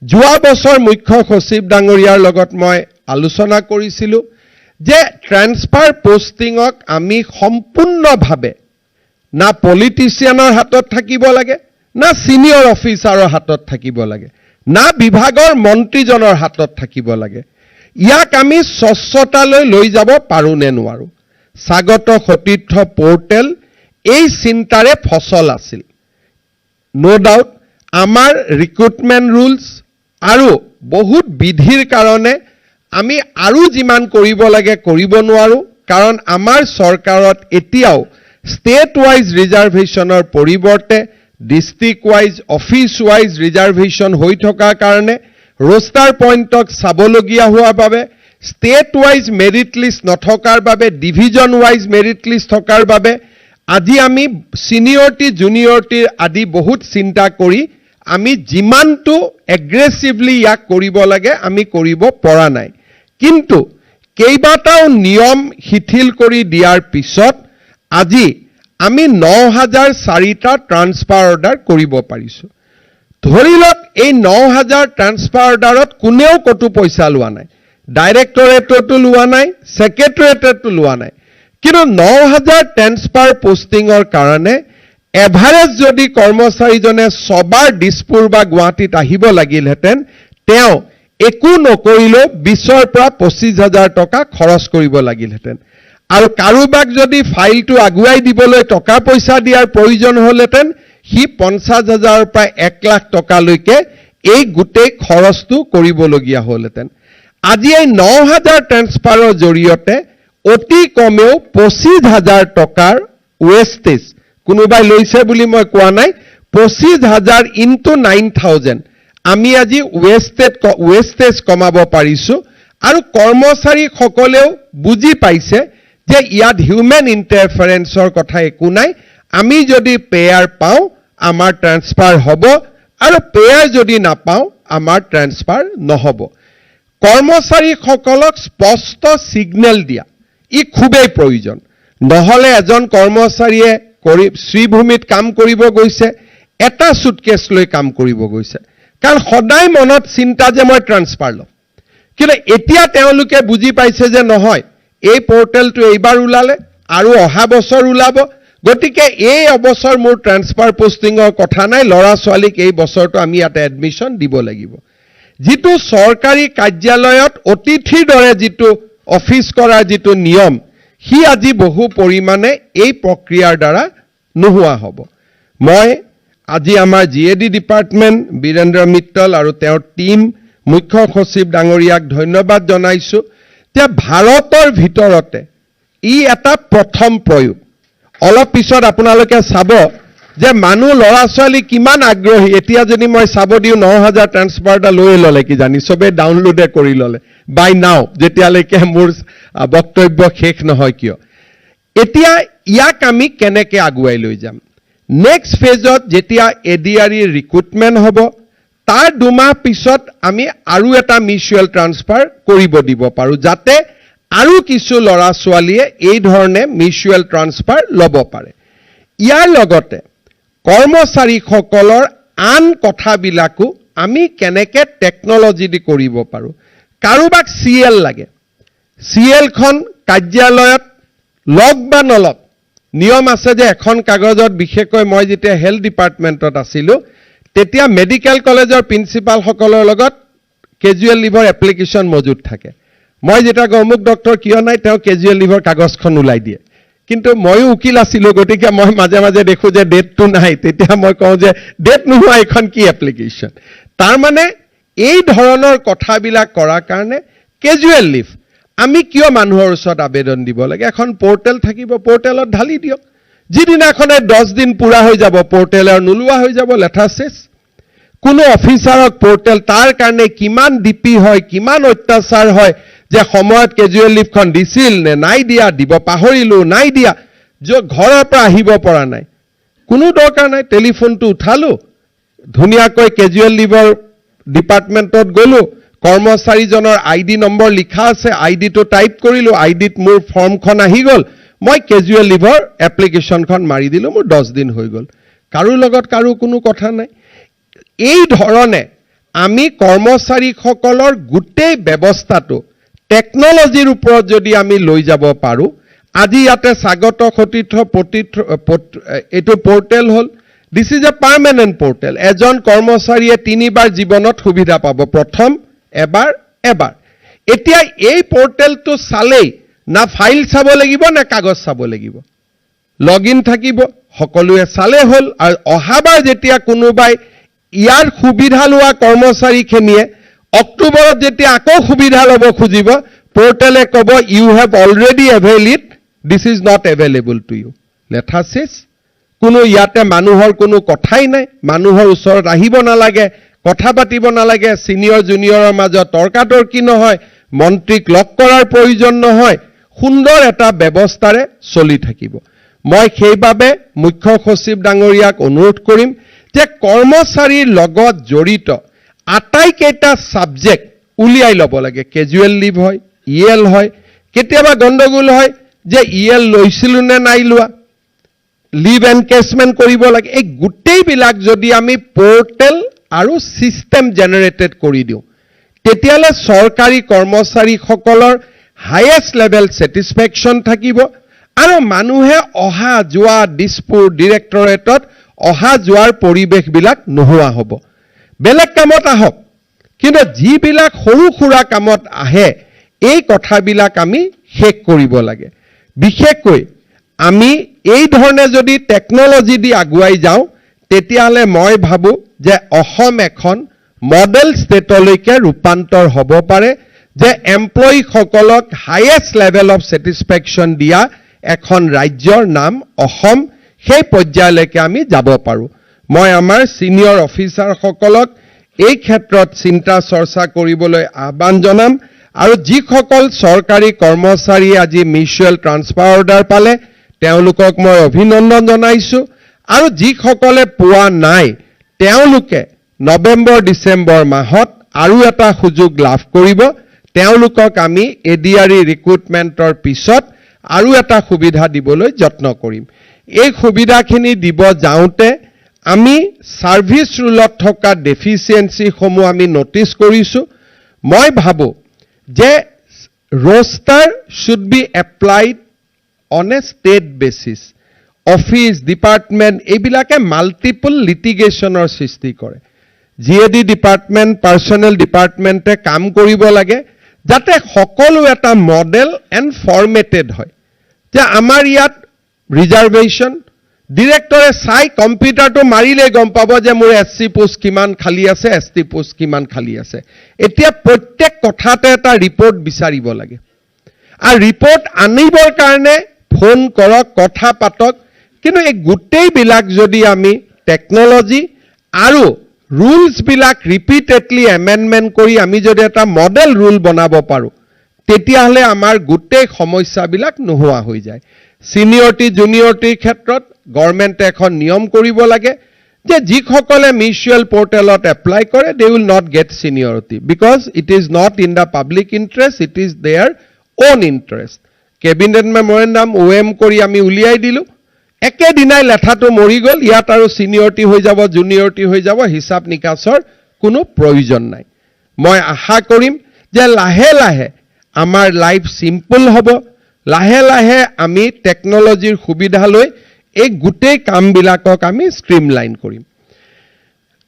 যোৱা বছৰ মুখ্য সচিব ডাঙৰীয়াৰ লগত মই আলোচনা কৰিছিলোঁ যে ট্ৰান্সফাৰ পোষ্টিঙক আমি সম্পূৰ্ণভাৱে না পলিটিচিয়ানৰ হাতত থাকিব লাগে, না ছিনিয়ৰ অফিচাৰৰ হাতত থাকিব লাগে, না বিভাগৰ মন্ত্ৰীজনৰ হাতত থাকিব লাগে। ইয়াক আমি স্বচ্ছতালৈ লৈ যাব পাৰোঁ নে নোৱাৰোঁ। স্বাগত সতীৰ্থ পৰ্টেল এই চিন্তাৰে ফচল আছিল। নো ডাউট আমাৰ ৰিক্ৰুটমেণ্ট ৰুলছ আৰু বহুত বিধিৰ কাৰণে আমি আৰু যিমান কৰিব লাগে কৰিব নোৱাৰোঁ। কাৰণ আমাৰ চৰকাৰত এতিয়াও ষ্টেট ৱাইজ ৰিজাৰ্ভেশ্যনৰ পৰিৱৰ্তে district wise office wise reservation হৈ থকাৰ কাৰণে ৰোষ্টাৰ পইণ্টক চাবলগীয়া হোৱাৰ বাবে, ষ্টেট ৱাইজ মেৰিট লিষ্ট নথকাৰ বাবে, ডিভিজন ৱাইজ মেৰিট লিষ্ট থকাৰ বাবে আজি আমি ছিনিয়ৰিটি জুনিয়ৰিটিৰ আদি বহুত চিন্তা কৰি আমি যিমানটো এগ্ৰেছিভলি ইয়াক কৰিব লাগে আমি কৰিব পৰা নাই। কিন্তু কেইবাটাও নিয়ম শিথিল কৰি দিয়াৰ পিছত আজি আমি 9,004টা ট্ৰান্সফাৰ অৰ্ডাৰ কৰিব পাৰিছোঁ। ধৰি লওক এই 9,000 ট্ৰান্সফাৰ অৰ্ডাৰত কোনেও কতো পইচা লোৱা নাই, ডাইৰেক্টৰেটতো লোৱা নাই, ছেক্ৰেটেৰিয়েটতো লোৱা নাই। কিন্তু 9,000 ট্ৰান্সফাৰ পোষ্টিঙৰ কাৰণে এভাৰেজ যদি কৰ্মচাৰীজনে ছবাৰ দিছপুৰ বা গুৱাহাটীত আহিব লাগিলহেঁতেন, তেওঁ একো নকৰিলেও 20,000 পৰা 25,000 টকা খৰচ কৰিব লাগিলহেঁতেন। আৰু কাৰোবাক যদি ফাইলটো আগুৱাই দিবলৈ টকা পইচা দিয়াৰ প্ৰয়োজন হ'লহেঁতেন, সি 50,000 পৰা 1 লাখ টকালৈকে এই গোটেই খৰচটো কৰিবলগীয়া হ'লহেঁতেন। আজি এই 9,000 ট্ৰান্সফাৰৰ জৰিয়তে অতি কমেও 25,000 টকাৰ ৱেষ্টেজ, কোনোবাই লৈছে বুলি মই কোৱা নাই, 25,000 ইনটু 9,000 আমি আজি ৱেষ্টেজ কমাব পাৰিছোঁ। আৰু কৰ্মচাৰীসকলেও বুজি পাইছে যে ইয়াত হিউমেন ইণ্টাৰফাৰেন্সৰ কথা একো নাই। আমি যদি পেয়াৰ পাওঁ আমাৰ ট্ৰান্সফাৰ হ'ব, আৰু পেয়াৰ যদি নাপাওঁ আমাৰ ট্ৰান্সফাৰ নহ'ব। কৰ্মচাৰীসকলক স্পষ্ট ছিগনেল দিয়া ই খুবেই প্ৰয়োজন। নহ'লে এজন কৰ্মচাৰীয়ে শ্ৰীভূমিত কাম কৰিব গৈছে, এটা চুটকেছ লৈ কাম কৰিব গৈছে, কাৰণ সদায় মনত চিন্তা যে মই ট্ৰান্সফাৰ ল'ম। কিন্তু এতিয়া তেওঁলোকে বুজি পাইছে যে নহয়, এই পৰ্টেলটো এইবাৰ ওলালে আৰু অহা বছৰ ওলাব, গতিকে এই অবছৰ মোৰ ট্ৰান্সফাৰ পোষ্টিঙৰ কথা নাই, ল'ৰা ছোৱালীক এই বছৰটো আমি ইয়াতে এডমিশ্যন দিব লাগিব। যিটো চৰকাৰী কাৰ্যালয়ত অতিথিৰ দৰে যিটো অফিচ কৰাৰ যিটো নিয়ম, সি আজি বহু পৰিমাণে এই প্ৰক্ৰিয়াৰ দ্বাৰা নোহোৱা হ'ব। মই আজি আমাৰ GAD ডিপাৰ্টমেণ্ট বীৰেন্দ্ৰ মিত্তল আৰু তেওঁৰ টীম মুখ্য সচিব ডাঙৰীয়াক ধন্যবাদ জনাইছোঁ যে ভাৰতৰ ভিতৰতে ই এটা প্ৰথম প্ৰয়োগ। অলপ পিছত আপোনালোকে চাব যে মানুহ ল'ৰা ছোৱালী কিমান আগ্ৰহী। এতিয়া যদি মই চাব দিওঁ 9,000 ট্ৰান্সফাৰ এটা লৈ ল'লে কিজানি, চবেই ডাউনলোডে কৰি ল'লে বাই নাও, যেতিয়ালৈকে মোৰ বক্তব্য শেষ নহয় কিয়। এতিয়া ইয়াক আমি কেনেকৈ আগুৱাই লৈ যাম? নেক্সট ফেজত যেতিয়া ADRE ৰিক্ৰুটমেণ্ট হ'ব, তাৰ 2 মাহ পিছত আমি আৰু এটা মিউচুৱেল ট্ৰান্সফাৰ কৰিব দিব পাৰোঁ, যাতে আৰু কিছু ল'ৰা ছোৱালীয়ে এই ধৰণে মিউচুৱেল ট্ৰান্সফাৰ ল'ব পাৰে। ইয়াৰ লগতে কৰ্মচাৰীসকলৰ আন কথাবিলাকো আমি কেনেকৈ টেকনলজি দি কৰিব পাৰোঁ। কাৰোবাক CL লাগে, CLখন কাৰ্যালয়ত লগ বা নলগ নিয়ম আছে যে এখন কাগজত, বিশেষকৈ মই যেতিয়া হেল্থ ডিপাৰ্টমেণ্টত আছিলোঁ তেতিয়া মেডিকেল কলেজৰ প্ৰিন্সিপালসকলৰ লগত কেজুৱেল লিভৰ এপ্লিকেশ্যন মজুত থাকে। মই যেতিয়া অমুক ডক্টৰ কিয় নাই, তেওঁ কেজুৱেল লিভৰ কাগজখন ওলাই দিয়ে। কিন্তু ময়ো উকিল আছিলোঁ, গতিকে মই মাজে মাজে দেখোঁ যে ডেটটো নাই, তেতিয়া মই কওঁ যে ডেট নোহোৱা এইখন কি এপ্লিকেশ্যন। তাৰমানে এই ধৰণৰ কথাবিলাক কৰাৰ কাৰণে কেজুৱেল লিভ আমি কিয় মানুহৰ ওচৰত আবেদন দিব লাগে? এখন পৰ্টেল থাকিব, পৰ্টেলত ঢালি দিয়ক। যিদিনাখনে 10 দিন পুৰা হৈ যাব পৰ্টেলৰ নোলোৱা হৈ যাব, লেঠা শেষ। কোনো অফিচাৰক পৰ্টেল তাৰ কাৰণে কিমান ডিপি হয়, কিমান অত্যাচাৰ হয় যে সময়ত কেজুৱেল লিভখন দিছিল নে নাই দিয়া, দিব পাহৰিলোঁ, নাই দিয়া, ঘৰৰ পৰা আহিব পৰা নাই, কোনো দৰকাৰ নাই। টেলিফোনটো উঠালোঁ, ধুনীয়াকৈ কেজুৱেল লিভৰ ডিপাৰ্টমেণ্টত গ'লোঁ, কৰ্মচাৰীজনৰ ID নম্বৰ লিখা আছে, IDটো টাইপ কৰিলোঁ, IDত মোৰ ফৰ্মখন আহি গ'ল, মই কেজুৱেল লিভৰ এপ্লিকেশ্যনখন মাৰি দিলোঁ, মোৰ 10 দিন হৈ গ'ল। কাৰো লগত কাৰো কোনো কথা নাই। এই ধৰণে আমি কৰ্মচাৰীসকলৰ গোটেই ব্যৱস্থাটো টেকনলজিৰ ওপৰত যদি আমি লৈ যাব পাৰোঁ, আজি ইয়াতে স্বাগত সতীৰ্থ এইটো পৰ্টেল হ'ল, this is a permanent portal. এজন কৰ্মচাৰীয়ে 3বাৰ জীৱনত সুবিধা পাব, প্ৰথম এবাৰ। এতিয়া এই পৰ্টেলটো চালেই না ফাইল চাব লাগিব না কাগজ চাব লাগিব, লগ ইন থাকিব, সকলোৱে চালে হ'ল। আৰু অহাবাৰ যেতিয়া কোনোবাই ইয়াৰ সুবিধা লোৱা কৰ্মচাৰীখিনিয়ে অক্টোবৰত যেতিয়া আকৌ সুবিধা ল'ব খুজিব, পৰ্টেলে ক'ব you have already avail it, this is not available to you, লেঠা শেষ। কোনো ইয়াতে মানুহৰ কোনো কথাই নাই, মানুহৰ ওচৰত আহিব নালাগে, কথা পাতিব নালাগে, ছিনিয়ৰ জুনিয়ৰৰ মাজত তৰ্কাতৰ্কি নহয়, মন্ত্ৰীক লগ কৰাৰ প্ৰয়োজন নহয়, সুন্দৰ এটা ব্যৱস্থাৰে চলি থাকিব। মই সেইবাবে মুখ্য সচিব ডাঙৰীয়াক অনুৰোধ কৰিম যে কৰ্মচাৰীৰ লগত জড়িত আটাইকেইটা ছাবজেক্ট উলিয়াই ল'ব লাগে। কেজুৱেল লিভ হয়, EL হয়, কেতিয়াবা গণ্ডগোল হয় যে EL লৈছিলোঁ নে নাই লোৱা, লিভ এনকেচমেণ্ট কৰিব লাগে। এই গোটেইবিলাক যদি আমি পৰ্টেল আৰু ছিষ্টেম জেনেৰেটেড কৰি দিওঁ, তেতিয়াহ'লে চৰকাৰী কৰ্মচাৰীসকলৰ হায়েষ্ট লেভেল ছেটিছফেকশ্যন থাকিব আৰু মানুহে অহা যোৱা দিছপুৰ ডিৰেক্টৰেটত অহা যোৱাৰ পৰিৱেশবিলাক নোহোৱা হ'ব। বেলেগ কামত আহক, কিন্তু যিবিলাক সৰু সুৰা কামত আহে এই কথাবিলাক আমি শেষ কৰিব লাগে। বিশেষকৈ আমি এই ধৰণে যদি টেকনলজি দি আগুৱাই যাওঁ, তেতিয়াহ'লে মই ভাবোঁ যে অসম এখন মডেল ষ্টেটলৈকে ৰূপান্তৰ হ'ব পাৰে, যে এমপ্লয়ীসকলক হায়েষ্ট লেভেল অফ ছেটিছফেকশ্যন দিয়া এখন ৰাজ্যৰ নাম অসম, সেই পৰ্যায়লৈকে আমি যাব পাৰোঁ। মই আমাৰ ছিনিয়ৰ অফিচাৰসকলক এই ক্ষেত্ৰত চিন্তা চৰ্চা কৰিবলৈ আহ্বান জনাম। আৰু যিসকল চৰকাৰী কৰ্মচাৰীয়ে আজি মিউচুৱেল ট্ৰান্সফাৰ অৰ্ডাৰ পালে, তেওঁলোকক মই অভিনন্দন জনাইছোঁ। আৰু যিসকলে পোৱা নাই, তেওঁলোকে নৱেম্বৰ ডিচেম্বৰ মাহত আৰু এটা সুযোগ লাভ কৰিব। তেওঁলোকক আমি ADRE ৰিক্ৰুটমেণ্টৰ পিছত আৰু এটা সুবিধা দিবলৈ যত্ন কৰিম। এই সুবিধাখিনি দিব যাওঁতে আমি ছাৰ্ভিচ ৰুলত থকা ডেফিচিয়েঞ্চিসমূহ আমি নটিচ কৰিছোঁ। মই ভাবোঁ যে roster should be applied on a state basis. Office, department এইবিলাকে মাল্টিপল লিটিগেশ্যনৰ সৃষ্টি কৰে। GAD ডিপাৰ্টমেণ্ট, পাৰ্চনেল ডিপাৰ্টমেণ্টে কাম কৰিব লাগে যাতে সকলো এটা মডেল এণ্ড ফৰ্মেটেড হয়, যে আমাৰ ইয়াত ৰিজাৰ্ভেশ্যন ডিৰেক্টৰে চাই কম্পিউটাৰটো মাৰিলেই গম পাব যে মোৰ SC পোষ্ট কিমান খালী আছে, ST পোষ্ট কিমান খালী আছে। এতিয়া প্ৰত্যেক কথাতে এটা ৰিপৰ্ট বিচাৰিব লাগে, আৰু ৰিপৰ্ট আনিবৰ কাৰণে ফোন কৰক, কথা পাতক। কিন্তু এই গোটেইবিলাক যদি আমি টেকনলজি আৰু ৰুলছবিলাক ৰিপিটেডলি এমেণ্ডমেণ্ট কৰি আমি যদি এটা মডেল ৰুল বনাব পাৰোঁ, তেতিয়াহ'লে আমাৰ গোটেই সমস্যাবিলাক নোহোৱা হৈ যায়। ছিনিয়ৰিটি জুনিয়ৰিটিৰ ক্ষেত্ৰত গভৰ্ণমেণ্টে এখন নিয়ম কৰিব লাগে যে যিসকলে মিউচুৱেল পৰ্টেলত এপ্লাই কৰে, they will not get seniority because it is not in the public interest, it is their own interest. Cabinet memorandum OM কৰি আমি উলিয়াই দিলোঁ। একেদিনাই লেঠাটো মৰি গ'ল, ইয়াত আৰু ছিনিয়ৰিটি হৈ যাব, জুনিয়ৰিটি হৈ যাব, হিচাপ নিকাচৰ কোনো প্ৰয়োজন নাই। মই আশা কৰিম যে লাহে লাহে আমাৰ লাইফ চিম্পল হ'ব, লাহে লাহে আমি টেকনলজিৰ সুবিধা লৈ এই গোটেই কামবিলাকক আমি ষ্ট্ৰীমলাইন কৰিম।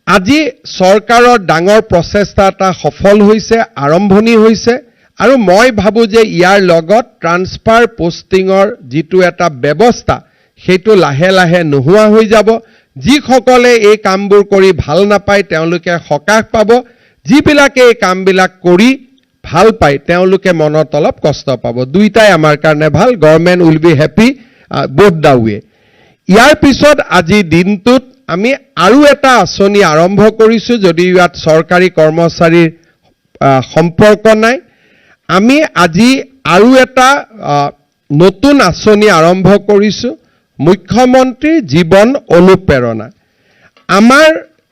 আজি চৰকাৰৰ ডাঙৰ প্ৰচেষ্টা এটা সফল হৈছে, আৰম্ভণি হৈছে, আৰু মই ভাবোঁ যে ইয়াৰ লগত ট্ৰান্সফাৰ পোষ্টিঙৰ যিটো এটা ব্যৱস্থা সেইটো লাহে লাহে নোহোৱা হৈ যাব। যিসকলে এই কামবোৰ কৰি ভাল নাপায় তেওঁলোকে সকাহ পাব, যিবিলাকে এই কামবিলাক কৰি ভাল পায় তেওঁলোকে মনত অলপ কষ্ট পাব। দুইটাই আমাৰ কাৰণে ভাল। Government will be happy both the way. ইয়াৰ পিছত আজি দিনটোত আমি আৰু এটা আঁচনি আৰম্ভ কৰিছোঁ, যদিও ইয়াত চৰকাৰী কৰ্মচাৰীৰ সম্পৰ্ক নাই। আমি আজি আৰু এটা নতুন আঁচনি আৰম্ভ কৰিছোঁ, মুখ্যমন্ত্ৰী জীৱন অনুপ্ৰেৰণা। আমাৰ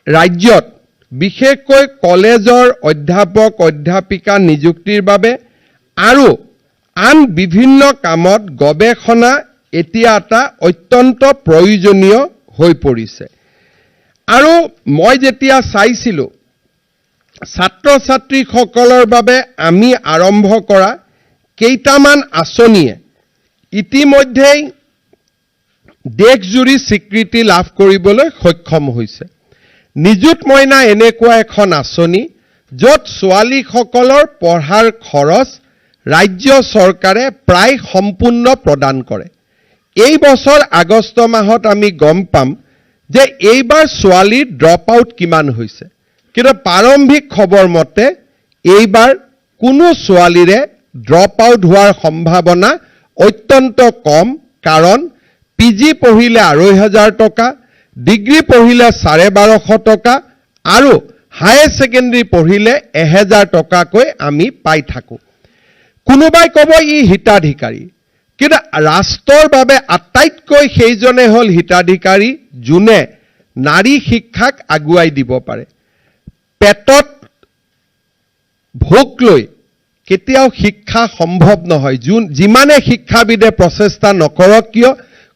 ৰাজ্যত বিশেষকৈ কলেজৰ অধ্যাপক অধ্যাপিকা নিযুক্তিৰ বাবে আৰু আন বিভিন্ন কামত গৱেষণা এতিয়া এটা অত্যন্ত প্ৰয়োজনীয় হৈ পৰিছে। আৰু মই যেতিয়া চাইছিলোঁ ছাত্ৰ ছাত্ৰীসকলৰ বাবে আমি আৰম্ভ কৰা কেইটামান আঁচনিয়ে ইতিমধ্যেই দেশজুৰি স্বীকৃতি লাভ কৰিবলৈ সক্ষম হৈছে। নিযুত মইনা এনেকুৱা এখন আঁচনি য'ত ছোৱালীসকলৰ পঢ়াৰ খৰচ ৰাজ্য চৰকাৰে প্ৰায় সম্পূৰ্ণ প্ৰদান কৰে। এই বছৰ আগষ্ট মাহত আমি গম পাম যে এইবাৰ ছোৱালীৰ ড্ৰপ আউট কিমান হৈছে, কিন্তু প্ৰাৰম্ভিক খবৰ মতে এইবাৰ কোনো ছোৱালীৰে ড্ৰপ আউট হোৱাৰ সম্ভাৱনা অত্যন্ত কম। কাৰণ PG পঢ়িলে ২,৫০০ টকা, ডিগ্ৰী পঢ়িলে ১,১২০০ টকা আৰু হায়াৰ ছেকেণ্ডেৰী পঢ়িলে ১,০০০ টকাকৈ আমি পাই থাকোঁ। কোনোবাই ক'ব ই হিতাধিকাৰী, কিন্তু ৰাষ্ট্ৰৰ বাবে আটাইতকৈ সেইজনে হ'ল হিতাধিকাৰী যোনে নাৰী শিক্ষাক আগুৱাই দিব পাৰে। পেটত ভোক লৈ কেতিয়াও শিক্ষা সম্ভৱ নহয়। যিমানে শিক্ষাবিদে প্ৰচেষ্টা নকৰক কিয়,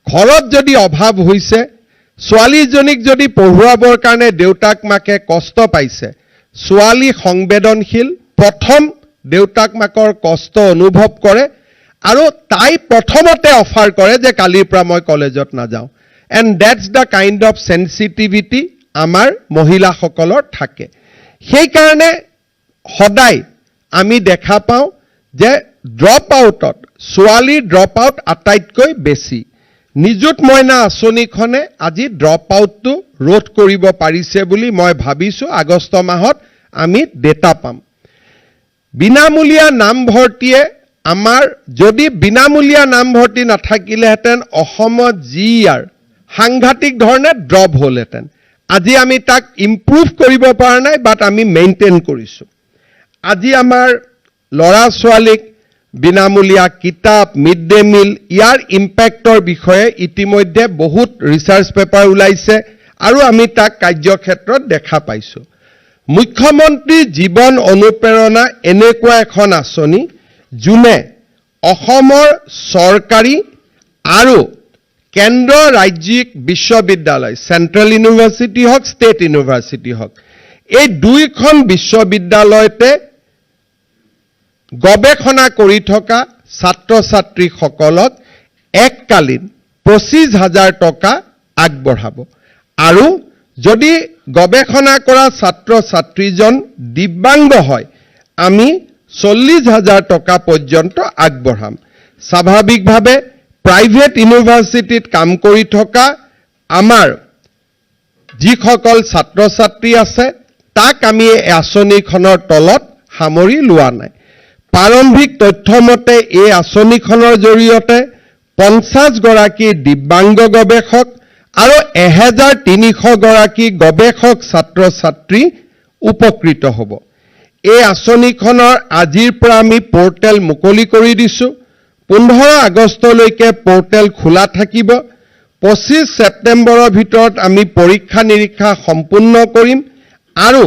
ঘৰত যদি অভাৱ হৈছে, ছোৱালীজনীক যদি পঢ়ুৱাবৰ কাৰণে দেউতাক মাকে কষ্ট পাইছে, ছোৱালী সংবেদনশীল, প্ৰথম দেউতাক মাকৰ কষ্ট অনুভৱ কৰে আৰু তাই প্ৰথমতে অফাৰ কৰে যে কালিৰ পৰা মই কলেজত নাযাওঁ। And that's the kind of sensitivity আমাৰ মহিলাসকলৰ থাকে। সেইকাৰণে সদায় আমি দেখা পাওঁ যে ড্ৰপ আউটত ছোৱালীৰ ড্ৰপ আউট আটাইতকৈ বেছি। নিযুত মইনা আঁচনিখনে আজি ড্ৰপ আউটটো ৰোধ কৰিব পাৰিছে বুলি মই ভাবিছোঁ। আগষ্ট মাহত আমি ডেটা পাম। বিনামূলীয়া নামভৰ্তিয়ে আমাৰ যদি বিনামূলীয়া নামভৰ্তি নাথাকিলেহেঁতেন অসমত GR সাংঘাতিক ধৰণে ড্ৰপ হ'লহেঁতেন। আজি আমি তাক ইম্প্ৰুভ কৰিব পৰা নাই, বাট আমি মেইনটেইন কৰিছোঁ। আজি আমাৰ ল'ৰা ছোৱালীক বিনামূলীয়া কিতাপ, মিড ডে মিল, ইয়াৰ ইম্পেক্টৰ বিষয়ে ইতিমধ্যে বহুত ৰিচাৰ্চ পেপাৰ ওলাইছে আৰু আমি তাক কাৰ্যক্ষেত্ৰত দেখা পাইছোঁ। মুখ্যমন্ত্ৰী জীৱন অনুপ্ৰেৰণা এনেকুৱা এখন আঁচনি যোনে অসমৰ চৰকাৰী আৰু কেন্দ্ৰ ৰাজ্যিক বিশ্ববিদ্যালয়, চেণ্ট্ৰেল ইউনিভাৰ্চিটি হওক, ষ্টেট ইউনিভাৰ্চিটি হওক, এই দুইখন বিশ্ববিদ্যালয়তে গৱেষণা কৰি থকা ছাত্ৰ ছাত্ৰীসকলক এককালীন ২৫,০০০ টকা আগবঢ়াব। আৰু যদি গৱেষণা কৰা ছাত্ৰ ছাত্ৰীজন দিব্যাংগ হয় আমি ৪০,০০০ টকা পৰ্যন্ত আগবঢ়াম। স্বাভাৱিকভাৱে প্ৰাইভেট ইউনিভাৰ্চিটিত কাম কৰি থকা আমাৰ যিসকল ছাত্ৰ ছাত্ৰী আছে তাক আমি এই আঁচনিখনৰ তলত সামৰি লোৱা নাই। প্ৰাৰম্ভিক তথ্য মতে এই আঁচনিখনৰ জৰিয়তে ৫০ গৰাকী দিব্যাংগ গৱেষক আৰু ১,৩০০ গৰাকী গৱেষক ছাত্ৰ ছাত্ৰী উপকৃত হ'ব। এই আঁচনিখনৰ আজিৰ পৰা আমি পৰ্টেল মুকলি কৰি দিছোঁ। ১৫ আগষ্টলৈকে পৰ্টেল খোলা থাকিব। ২৫ ছেপ্টেম্বৰৰ ভিতৰত আমি পৰীক্ষা নিৰীক্ষা সম্পূৰ্ণ কৰিম আৰু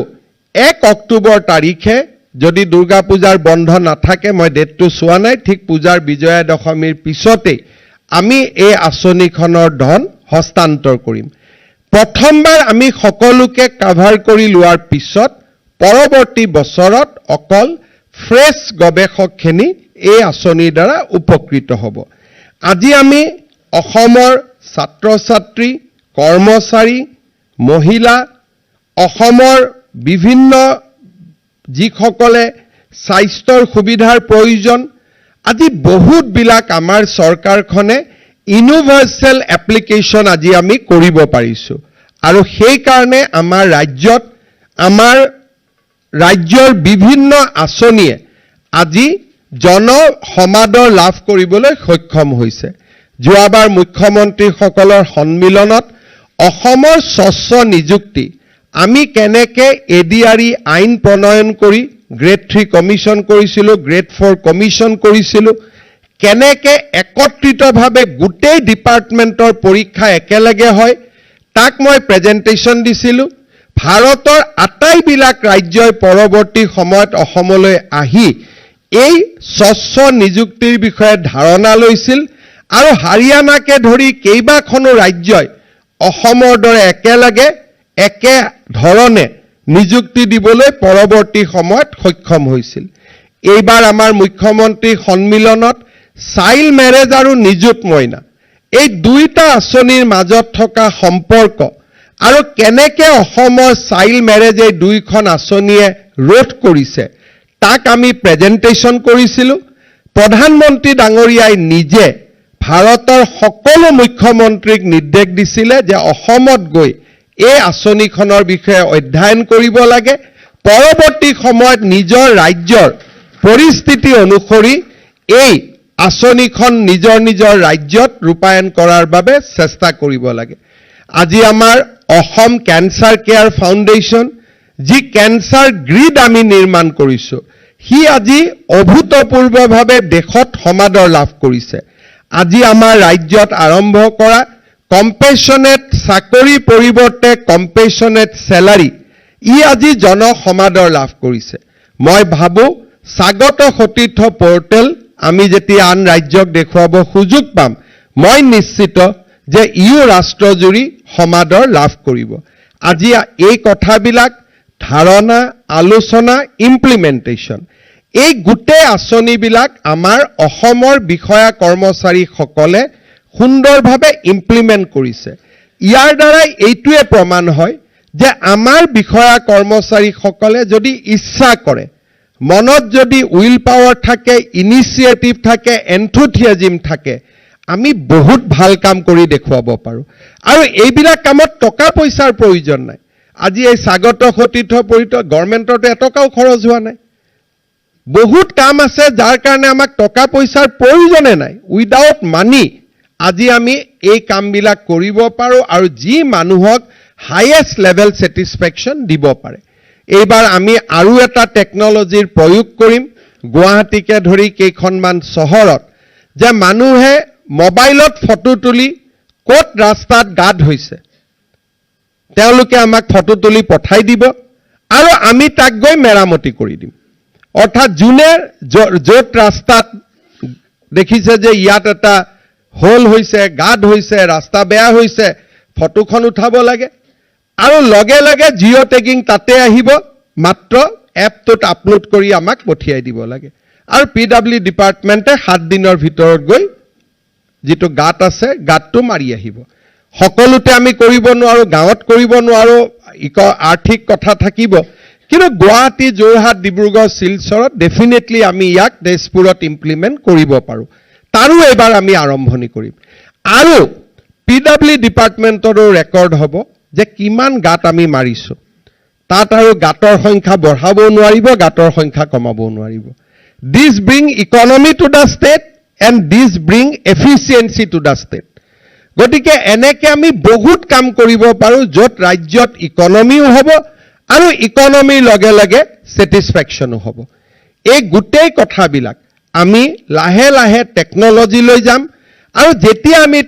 ১ অক্টোবৰ তাৰিখে যদি দুৰ্গা পূজাৰ বন্ধ নাথাকে, মই ডেটটো চোৱা নাই, ঠিক পূজাৰ বিজয়া দশমীৰ পিছতেই আমি এই আঁচনিখনৰ ধন হস্তান্তৰ কৰিম। প্ৰথমবাৰ আমি সকলোকে কাভাৰ কৰি লোৱাৰ পিছত পৰৱৰ্তী বছৰত অকল ফ্ৰেছ গৱেষকখিনি এই আঁচনিৰ দ্বাৰা উপকৃত হ'ব। আজি আমি অসমৰ ছাত্ৰ ছাত্ৰী, কৰ্মচাৰী, মহিলা, অসমৰ বিভিন্ন যিসকলে স্বাস্থ্যৰ সুবিধাৰ প্ৰয়োজন, আজি বহুতবিলাক আমাৰ চৰকাৰখনে ইউনিভাৰ্চেল এপ্লিকেশ্যন আজি আমি কৰিব পাৰিছোঁ। আৰু সেইকাৰণে আমাৰ ৰাজ্যৰ বিভিন্ন আঁচনিয়ে আজি জনসমাদৰ লাভ কৰিবলৈ সক্ষম হৈছে। যোৱাবাৰ মুখ্যমন্ত্ৰীসকলৰ সন্মিলনত অসমৰ স্বচ্ছ নিযুক্তি আমি কেনেকৈ এডিআৰই আইন প্ৰণয়ন কৰি গ্ৰেড 3 কমিশ্যন কৰিছিলোঁ, গ্ৰেড 4 কমিশ্যন কৰিছিলোঁ, কেনেকৈ একত্ৰিতভাৱে গোটেই ডিপাৰ্টমেণ্টৰ পৰীক্ষা একেলগে হয়, তাক মই প্ৰেজেণ্টেশ্যন দিছিলোঁ। ভাৰতৰ আটাইবিলাক ৰাজ্যই পৰৱৰ্তী সময়ত অসমলৈ আহি এই স্বচ্ছ নিযুক্তিৰ বিষয়ে ধাৰণা লৈছিল আৰু হাৰিয়ানাকে ধৰি কেইবাখনো ৰাজ্যই অসমৰ দৰে একেলগে একেধৰণে নিযুক্তি দিবলৈ পৰৱৰ্তী সময়ত সক্ষম হৈছিল। এইবাৰ আমাৰ মুখ্যমন্ত্ৰী সন্মিলনত চাইল্ড মেৰেজ আৰু নিযুত মইনা এই দুইটা আঁচনিৰ মাজত থকা সম্পৰ্ক আৰু কেনেকৈ অসমৰ চাইল্ড মেৰেজ এই দুইখন আঁচনিয়ে ৰোধ কৰিছে তাক আমি প্ৰেজেণ্টেশ্যন কৰিছিলোঁ। প্ৰধানমন্ত্ৰী ডাঙৰীয়াই নিজে ভাৰতৰ সকলো মুখ্যমন্ত্ৰীক নিৰ্দেশ দিছিলে যে অসমত গৈ এই আঁচনিখনৰ বিষয়ে অধ্যয়ন কৰিব লাগে, পৰৱৰ্তী সময়ত নিজৰ ৰাজ্যৰ পৰিস্থিতি অনুসৰি এই আঁচনিখন নিজৰ নিজৰ ৰাজ্যত ৰূপায়ণ কৰাৰ বাবে চেষ্টা কৰিব লাগে। আজি আমাৰ অসম কেঞ্চাৰ কেয়াৰ ফাউণ্ডেশ্যন, যি কেঞ্চাৰ গ্ৰীড আমি নিৰ্মাণ কৰিছোঁ, সি আজি অভূতপূৰ্বভাৱে দেশত সমাদৰ লাভ কৰিছে। আজি আমাৰ ৰাজ্যত আৰম্ভ কৰা কম্পেশ্যনেট চাকৰিৰ পৰিৱৰ্তে কম্পেশ্যনেট চেলাৰী, ই আজি জনসমাদৰ লাভ কৰিছে। মই ভাবোঁ স্বাগত সতীৰ্থ পৰ্টেল আমি যেতিয়া আন ৰাজ্যক দেখুৱাব সুযোগ পাম, মই নিশ্চিত যে ইও ৰাষ্ট্ৰজুৰি সমাদৰ লাভ কৰিব। আজি এই কথাবিলাক ধাৰণা, আলোচনা, ইমপ্লিমেণ্টেশ্যন, এই গোটেই আঁচনিবিলাক আমাৰ অসমৰ বিষয়া কৰ্মচাৰীসকলে সুন্দৰভাৱে ইমপ্লিমেণ্ট কৰিছে। ইয়াৰ দ্বাৰাই এইটোৱে প্ৰমাণ হয় যে আমাৰ বিষয়া কৰ্মচাৰীসকলে যদি ইচ্ছা কৰে, মনত যদি উইল পাৱাৰ থাকে, ইনিচিয়েটিভ থাকে, এনথুথিয়াজিম থাকে, আমি বহুত ভাল কাম কৰি দেখুৱাব পাৰোঁ। আৰু এইবিলাক কামত টকা পইচাৰ প্ৰয়োজন নাই। আজি এই স্বাগত সতীৰ্থ পৰিষদ গভৰ্ণমেণ্টৰতো এটকাও খৰচ হোৱা নাই। বহুত কাম আছে যাৰ কাৰণে আমাক টকা পইচাৰ প্ৰয়োজনে নাই। উইদাউট মানি আজি আমি এই কামবিলাক কৰিব পাৰোঁ আৰু যি মানুহক হাইয়েষ্ট লেভেল ছেটিছফেকশ্যন দিব পাৰে। এইবাৰ আমি আৰু এটা টেকনলজিৰ প্ৰয়োগ কৰিম গুৱাহাটীকে ধৰি কেইখনমান চহৰত, যে মানুহে মোবাইলত ফটো তুলি ক'ত ৰাস্তাত গাঁত হৈছে তেওঁলোকে আমাক ফটো তুলি পঠাই দিব আৰু আমি তাক গৈ মেৰামতি কৰি দিম। অৰ্থাৎ যোনে য'ত ৰাস্তাত দেখিছে যে ইয়াত এটা হোল হৈছে, গাঁত হৈছে, ৰাস্তা বেয়া হৈছে, ফটোখন উঠাব লাগে আৰু লগে লগে জিঅ' টেগিং তাতে আহিব, মাত্ৰ এপটোত আপলোড কৰি আমাক পঠিয়াই দিব লাগে। আৰু PW ডিপাৰ্টমেণ্টে 7 দিনৰ ভিতৰত গৈ যিটো গাঁত আছে গাঁতটো মাৰি আহিব। সকলোতে আমি কৰিব নোৱাৰোঁ, গাঁৱত কৰিব নোৱাৰোঁ, আৰ্থিক কথা থাকিব, কিন্তু গুৱাহাটী, যোৰহাট, ডিব্ৰুগড়, শিলচৰত ডেফিনেটলি আমি ইয়াক তেজপুৰত ইমপ্লিমেণ্ট কৰিব পাৰোঁ। তাৰো এইবাৰ আমি আৰম্ভণি কৰিম। আৰু PW ডিপাৰ্টমেণ্টৰো ৰেকৰ্ড হ'ব যে কিমান গাঁত আমি মাৰিছোঁ। তাত আৰু গাঁতৰ সংখ্যা বঢ়াবও নোৱাৰিব, গাঁতৰ সংখ্যা কমাবও নোৱাৰিব। This bring economy to the state and this bring efficiency to the state. গতিকে এনেকৈ আমি বহুত কাম কৰিব পাৰোঁ য'ত ৰাজ্যত ইকনমিও হ'ব আৰু ইকনমিৰ লগে লগে ছেটিছফেকশ্যনো হ'ব। এই গোটেই কথাবিলাক আমি লাহে লাহে টেকনলজিলৈ যাম আৰু যেতিয়া আমি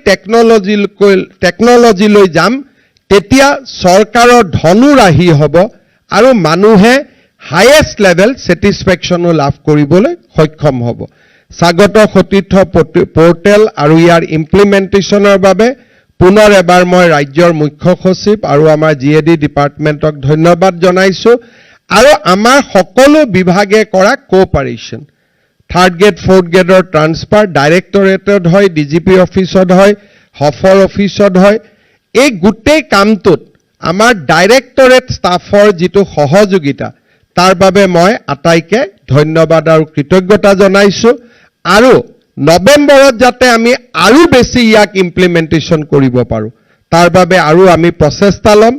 টেকনলজিলৈ যাম তেতিয়া চৰকাৰৰ ধনো ৰাহি হ'ব আৰু মানুহে হাইয়েষ্ট লেভেল ছেটিছফেকশ্যনো লাভ কৰিবলৈ সক্ষম হ'ব। স্বাগত সতীৰ্থ পোৰ্টেল আৰু ইয়াৰ ইমপ্লিমেণ্টেশ্যনৰ বাবে পুনৰ এবাৰ মই ৰাজ্যৰ মুখ্য সচিব আৰু আমাৰ GAD ডিপাৰ্টমেণ্টক ধন্যবাদ জনাইছো আৰু আমাৰ সকলো বিভাগে কৰা কোঅপাৰেশ্যন 3rd গ্ৰেড 4th গ্ৰেডৰ ট্ৰান্সফাৰ ডাইৰেক্টৰেটত হয় DGP অফিচত হয় হফৰ অফিচত হয় এই গোটেই কামটোত আমাৰ ডাইৰেক্টৰেট ষ্টাফৰ যিটো সহযোগিতা তাৰ বাবে মই আটাইকে ধন্যবাদ আৰু কৃতজ্ঞতা জনাইছো আৰু নৱেম্বৰত যাতে আমি আৰু বেছি ইয়াক ইমপ্লিমেণ্টেশ্যন কৰিব পাৰো তাৰ বাবে আৰু আমি প্ৰচেষ্টা ল'ম